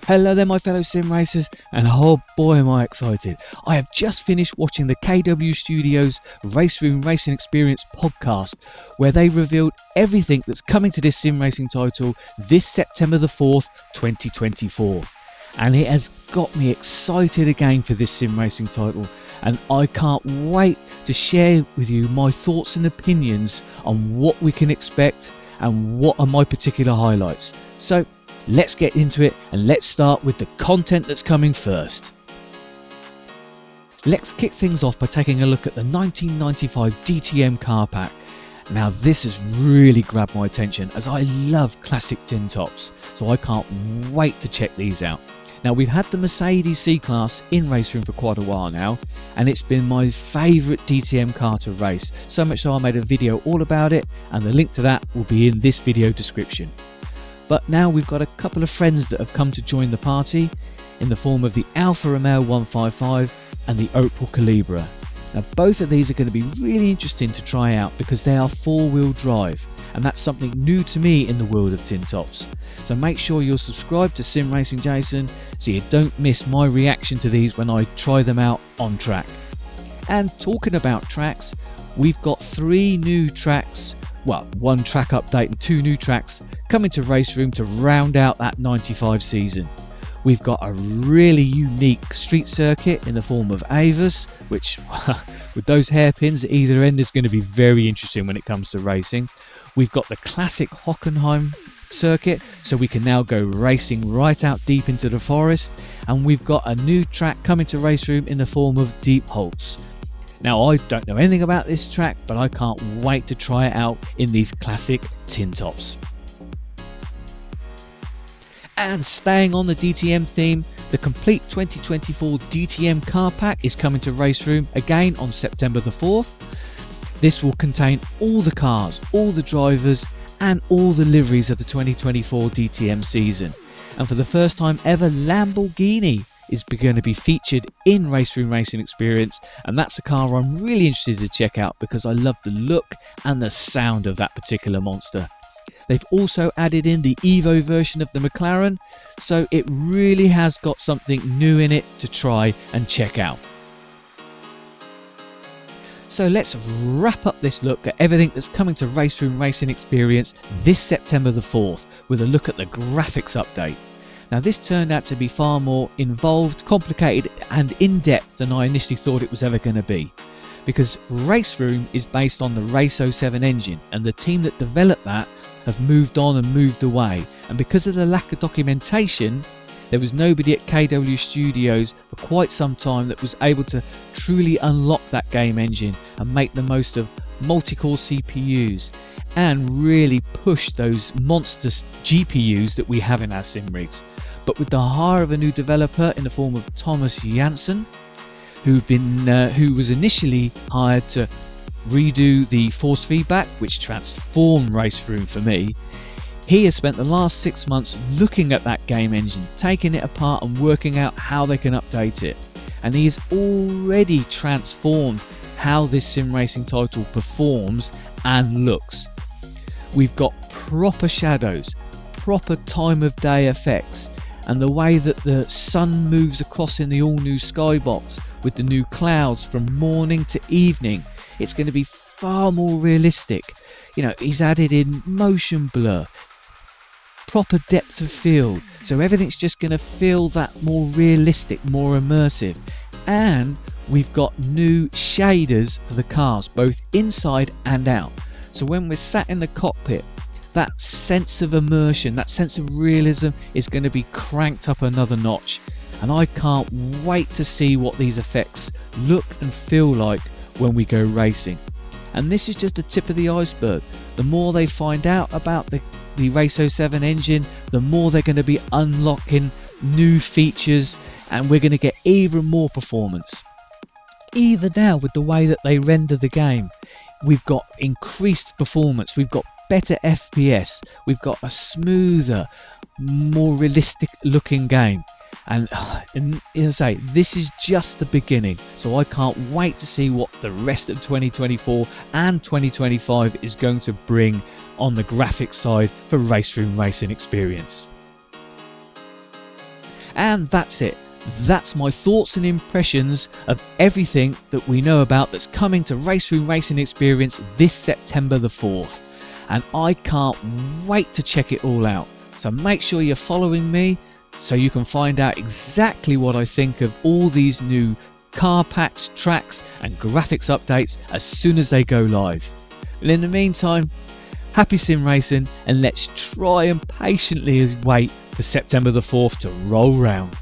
Hello there my fellow sim racers, and oh boy am I excited. I have just finished watching the KW Studios RaceRoom Racing Experience podcast, where they revealed everything that's coming to this sim racing title this September the 4th, 2024. And it has got me excited again for this sim racing title, and I can't wait to share with you my thoughts and opinions on what we can expect and what are my particular highlights. So let's get into it, and let's start with the content that's coming first. Let's kick things off by taking a look at the 1995 DTM car pack. Now this has really grabbed my attention as I love classic tin tops, so I can't wait to check these out. Now we've had the Mercedes C-Class in RaceRoom for quite a while now, and it's been my favourite DTM car to race, so much so I made a video all about it, and the link to that will be in this video description. But now we've got a couple of friends that have come to join the party in the form of the Alfa Romeo 155 and the Opel Calibra. Now both of these are going to be really interesting to try out because they are four-wheel drive, and that's something new to me in the world of tin tops. So make sure you're subscribed to Sim Racing Jason so you don't miss my reaction to these when I try them out on track. And talking about tracks, we've got 3 new tracks, well, 1 track update and 2 new tracks coming to RaceRoom to round out that 95 season. We've got a really unique street circuit in the form of Avas, which with those hairpins at either end is going to be very interesting when it comes to racing. We've got the classic Hockenheim circuit, so we can now go racing right out deep into the forest, and we've got a new track coming to RaceRoom in the form of Deep Holtz. Now I don't know anything about this track, but I can't wait to try it out in these classic tin tops. And staying on the DTM theme, the complete 2024 DTM car pack is coming to RaceRoom again on September the 4th. This will contain all the cars, all the drivers and all the liveries of the 2024 DTM season. And for the first time ever, Lamborghini is going to be featured in RaceRoom Racing Experience, and that's a car I'm really interested to check out because I love the look and the sound of that particular monster. They've also added in the Evo version of the McLaren, so it really has got something new in it to try and check out. So let's wrap up this look at everything that's coming to RaceRoom Racing Experience this September the 4th with a look at the graphics update. Now this turned out to be far more involved, complicated and in-depth than I initially thought it was ever going to be, because RaceRoom is based on the Race 07 engine, and the team that developed that have moved on and moved away, and because of the lack of documentation, there was nobody at KW Studios for quite some time that was able to truly unlock that game engine and make the most of multi-core CPUs and really push those monster GPUs that we have in our sim rigs. But with the hire of a new developer in the form of Thomas Janssen, who was initially hired to redo the force feedback, which transformed RaceRoom for me, he has spent the last 6 months looking at that game engine, taking it apart and working out how they can update it. And he has already transformed how this sim racing title performs and looks. We've got proper shadows, proper time of day effects, and the way that the sun moves across in the all new skybox with the new clouds from morning to evening, it's going to be far more realistic. You know, he's added in motion blur, proper depth of field, so everything's just going to feel that more realistic, more immersive. And we've got new shaders for the cars, both inside and out. So when we're sat in the cockpit, that sense of immersion, that sense of realism is going to be cranked up another notch. And I can't wait to see what these effects look and feel like when we go racing. And this is just the tip of the iceberg. The more they find out about the Race 07 engine, the more they're going to be unlocking new features, and we're going to get even more performance. Even now, with the way that they render the game, we've got increased performance, we've got better FPS, we've got a smoother, more realistic looking game. And as I say, this is just the beginning, so I can't wait to see what the rest of 2024 and 2025 is going to bring on the graphics side for RaceRoom Racing Experience. And that's it. That's my thoughts and impressions of everything that we know about that's coming to RaceRoom Racing Experience this September the 4th. And I can't wait to check it all out. So make sure you're following me so you can find out exactly what I think of all these new car packs, tracks and graphics updates as soon as they go live. And in the meantime, happy sim racing, and let's try and patiently wait for September the 4th to roll round.